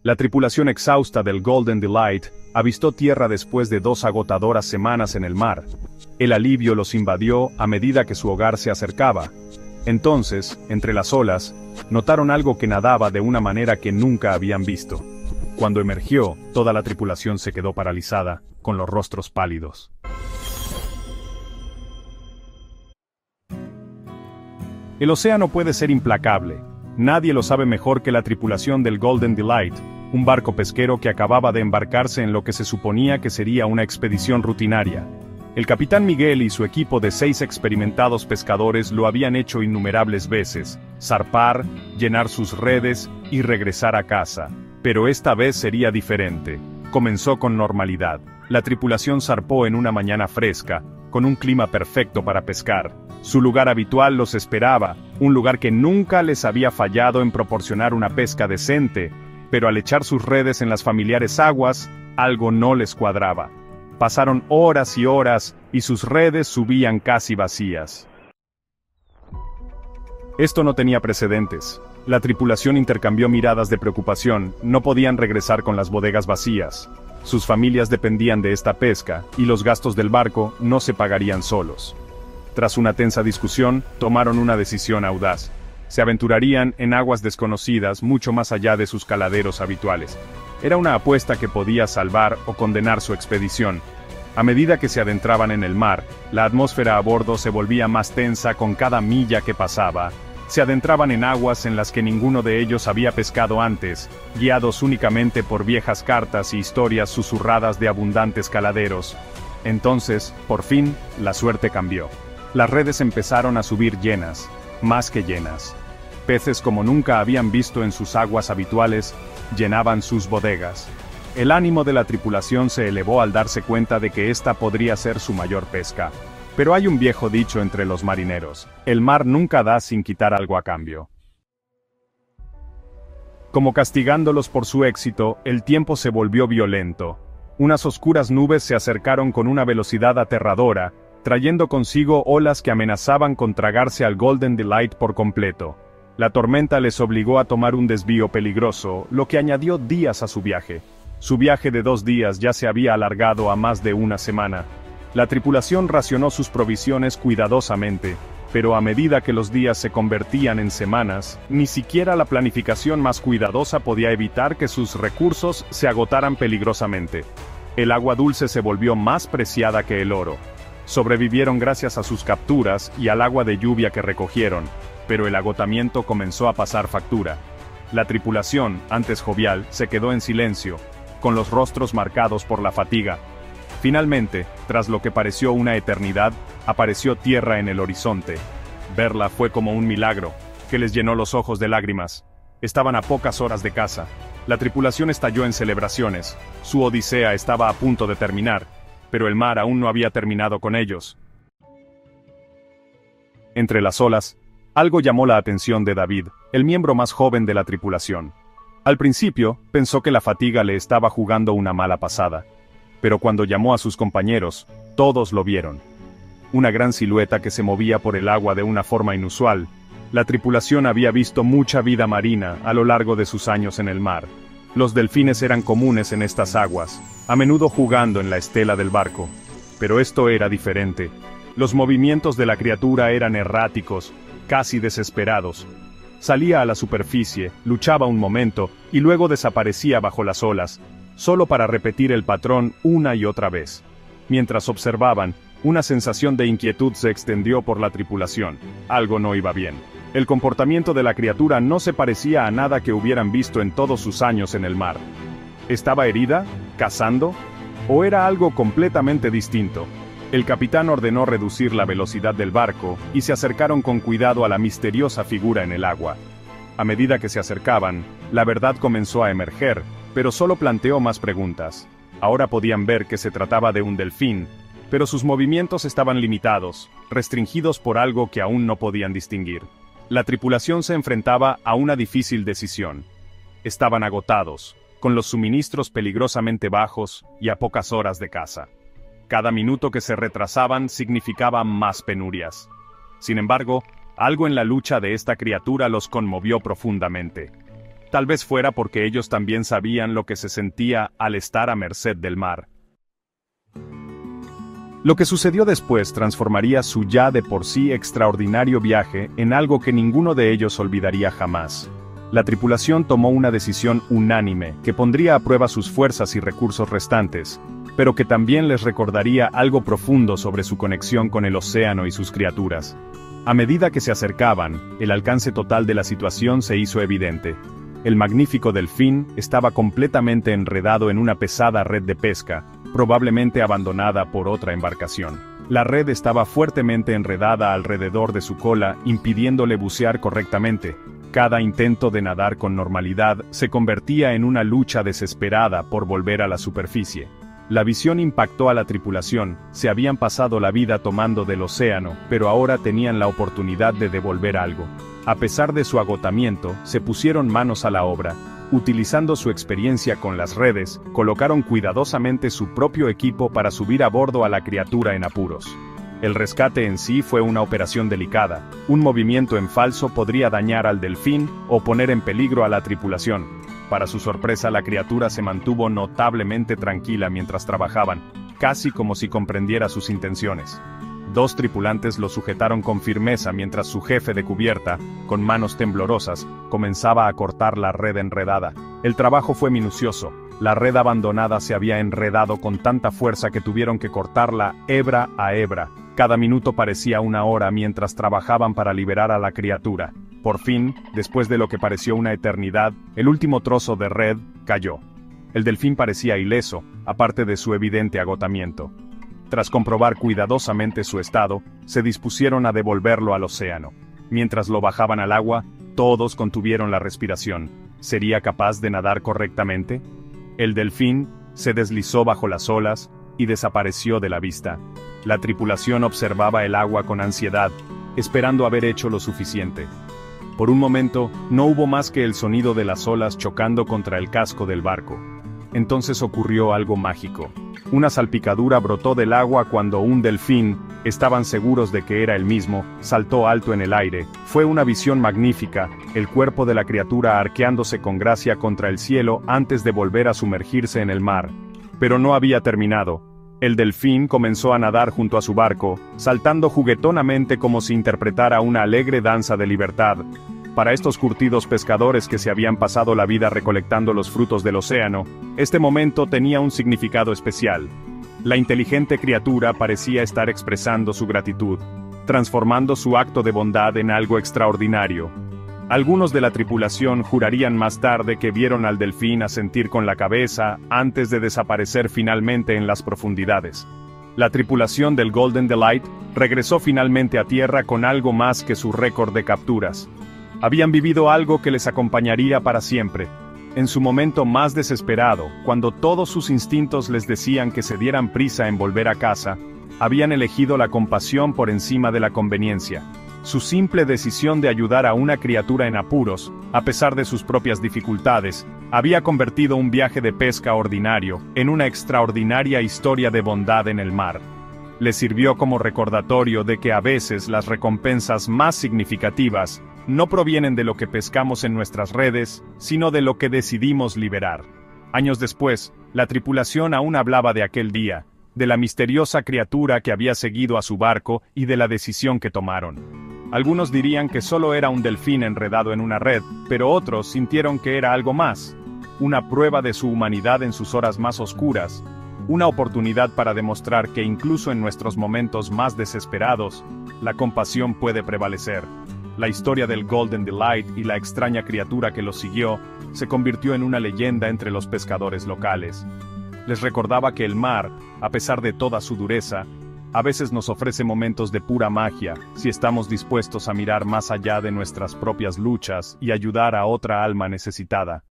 La tripulación exhausta del Golden Delight avistó tierra después de 2 agotadoras semanas en el mar. El alivio los invadió a medida que su hogar se acercaba. Entonces, entre las olas, notaron algo que nadaba de una manera que nunca habían visto. Cuando emergió, toda la tripulación se quedó paralizada, con los rostros pálidos. El océano puede ser implacable. Nadie lo sabe mejor que la tripulación del Golden Delight, un barco pesquero que acababa de embarcarse en lo que se suponía que sería una expedición rutinaria. El capitán Miguel y su equipo de 6 experimentados pescadores lo habían hecho innumerables veces: zarpar, llenar sus redes y regresar a casa. Pero esta vez sería diferente. Comenzó con normalidad. La tripulación zarpó en una mañana fresca, con un clima perfecto para pescar. Su lugar habitual los esperaba, un lugar que nunca les había fallado en proporcionar una pesca decente, pero al echar sus redes en las familiares aguas, algo no les cuadraba. Pasaron horas y horas, y sus redes subían casi vacías. Esto no tenía precedentes. La tripulación intercambió miradas de preocupación. No podían regresar con las bodegas vacías. Sus familias dependían de esta pesca, y los gastos del barco no se pagarían solos. Tras una tensa discusión, tomaron una decisión audaz. Se aventurarían en aguas desconocidas mucho más allá de sus caladeros habituales. Era una apuesta que podía salvar o condenar su expedición. A medida que se adentraban en el mar, la atmósfera a bordo se volvía más tensa con cada milla que pasaba. Se adentraban en aguas en las que ninguno de ellos había pescado antes, guiados únicamente por viejas cartas y historias susurradas de abundantes caladeros. Entonces, por fin, la suerte cambió. Las redes empezaron a subir llenas, más que llenas. Peces como nunca habían visto en sus aguas habituales, llenaban sus bodegas. El ánimo de la tripulación se elevó al darse cuenta de que esta podría ser su mayor pesca. Pero hay un viejo dicho entre los marineros: el mar nunca da sin quitar algo a cambio. Como castigándolos por su éxito, el tiempo se volvió violento. Unas oscuras nubes se acercaron con una velocidad aterradora, trayendo consigo olas que amenazaban con tragarse al Golden Delight por completo. La tormenta les obligó a tomar un desvío peligroso, lo que añadió días a su viaje. Su viaje de 2 días ya se había alargado a más de una semana. La tripulación racionó sus provisiones cuidadosamente, pero a medida que los días se convertían en semanas, ni siquiera la planificación más cuidadosa podía evitar que sus recursos se agotaran peligrosamente. El agua dulce se volvió más preciada que el oro. Sobrevivieron gracias a sus capturas y al agua de lluvia que recogieron, pero el agotamiento comenzó a pasar factura. La tripulación, antes jovial, se quedó en silencio, con los rostros marcados por la fatiga. Finalmente, tras lo que pareció una eternidad, apareció tierra en el horizonte. Verla fue como un milagro, que les llenó los ojos de lágrimas. Estaban a pocas horas de casa. La tripulación estalló en celebraciones. Su odisea estaba a punto de terminar, pero el mar aún no había terminado con ellos. Entre las olas, algo llamó la atención de David, el miembro más joven de la tripulación. Al principio, pensó que la fatiga le estaba jugando una mala pasada. Pero cuando llamó a sus compañeros, todos lo vieron. Una gran silueta que se movía por el agua de una forma inusual. La tripulación había visto mucha vida marina a lo largo de sus años en el mar. Los delfines eran comunes en estas aguas, a menudo jugando en la estela del barco. Pero esto era diferente. Los movimientos de la criatura eran erráticos, casi desesperados. Salía a la superficie, luchaba un momento, y luego desaparecía bajo las olas, solo para repetir el patrón una y otra vez. Mientras observaban, una sensación de inquietud se extendió por la tripulación. Algo no iba bien. El comportamiento de la criatura no se parecía a nada que hubieran visto en todos sus años en el mar. ¿Estaba herida? ¿Cazando? ¿O era algo completamente distinto? El capitán ordenó reducir la velocidad del barco, y se acercaron con cuidado a la misteriosa figura en el agua. A medida que se acercaban, la verdad comenzó a emerger, pero solo planteó más preguntas. Ahora podían ver que se trataba de un delfín, pero sus movimientos estaban limitados, restringidos por algo que aún no podían distinguir. La tripulación se enfrentaba a una difícil decisión. Estaban agotados, con los suministros peligrosamente bajos y a pocas horas de caza. Cada minuto que se retrasaban significaba más penurias. Sin embargo, algo en la lucha de esta criatura los conmovió profundamente. Tal vez fuera porque ellos también sabían lo que se sentía al estar a merced del mar. Lo que sucedió después transformaría su ya de por sí extraordinario viaje en algo que ninguno de ellos olvidaría jamás. La tripulación tomó una decisión unánime que pondría a prueba sus fuerzas y recursos restantes, pero que también les recordaría algo profundo sobre su conexión con el océano y sus criaturas. A medida que se acercaban, el alcance total de la situación se hizo evidente. El magnífico delfín estaba completamente enredado en una pesada red de pesca, probablemente abandonada por otra embarcación. La red estaba fuertemente enredada alrededor de su cola, impidiéndole bucear correctamente. Cada intento de nadar con normalidad se convertía en una lucha desesperada por volver a la superficie. La visión impactó a la tripulación, se habían pasado la vida tomando del océano, pero ahora tenían la oportunidad de devolver algo. A pesar de su agotamiento, se pusieron manos a la obra. Utilizando su experiencia con las redes, colocaron cuidadosamente su propio equipo para subir a bordo a la criatura en apuros. El rescate en sí fue una operación delicada. Un movimiento en falso podría dañar al delfín o poner en peligro a la tripulación. Para su sorpresa, la criatura se mantuvo notablemente tranquila mientras trabajaban, casi como si comprendiera sus intenciones. Dos tripulantes lo sujetaron con firmeza mientras su jefe de cubierta, con manos temblorosas, comenzaba a cortar la red enredada. El trabajo fue minucioso. La red abandonada se había enredado con tanta fuerza que tuvieron que cortarla hebra a hebra. Cada minuto parecía una hora mientras trabajaban para liberar a la criatura. Por fin, después de lo que pareció una eternidad, el último trozo de red cayó. El delfín parecía ileso, aparte de su evidente agotamiento. Tras comprobar cuidadosamente su estado, se dispusieron a devolverlo al océano. Mientras lo bajaban al agua, todos contuvieron la respiración. ¿Sería capaz de nadar correctamente? El delfín se deslizó bajo las olas y desapareció de la vista. La tripulación observaba el agua con ansiedad, esperando haber hecho lo suficiente. Por un momento, no hubo más que el sonido de las olas chocando contra el casco del barco. Entonces ocurrió algo mágico. Una salpicadura brotó del agua cuando un delfín, estaban seguros de que era el mismo, saltó alto en el aire. Fue una visión magnífica, el cuerpo de la criatura arqueándose con gracia contra el cielo antes de volver a sumergirse en el mar. Pero no había terminado. El delfín comenzó a nadar junto a su barco, saltando juguetonamente como si interpretara una alegre danza de libertad. Para estos curtidos pescadores que se habían pasado la vida recolectando los frutos del océano, este momento tenía un significado especial. La inteligente criatura parecía estar expresando su gratitud, transformando su acto de bondad en algo extraordinario. Algunos de la tripulación jurarían más tarde que vieron al delfín asentir con la cabeza antes de desaparecer finalmente en las profundidades. La tripulación del Golden Delight regresó finalmente a tierra con algo más que su récord de capturas. Habían vivido algo que les acompañaría para siempre. En su momento más desesperado, cuando todos sus instintos les decían que se dieran prisa en volver a casa, habían elegido la compasión por encima de la conveniencia. Su simple decisión de ayudar a una criatura en apuros, a pesar de sus propias dificultades, había convertido un viaje de pesca ordinario en una extraordinaria historia de bondad en el mar. Les sirvió como recordatorio de que a veces las recompensas más significativas no provienen de lo que pescamos en nuestras redes, sino de lo que decidimos liberar. Años después, la tripulación aún hablaba de aquel día, de la misteriosa criatura que había seguido a su barco y de la decisión que tomaron. Algunos dirían que solo era un delfín enredado en una red, pero otros sintieron que era algo más, una prueba de su humanidad en sus horas más oscuras, una oportunidad para demostrar que incluso en nuestros momentos más desesperados, la compasión puede prevalecer. La historia del Golden Delight y la extraña criatura que lo siguió se convirtió en una leyenda entre los pescadores locales. Les recordaba que el mar, a pesar de toda su dureza, a veces nos ofrece momentos de pura magia, si estamos dispuestos a mirar más allá de nuestras propias luchas y ayudar a otra alma necesitada.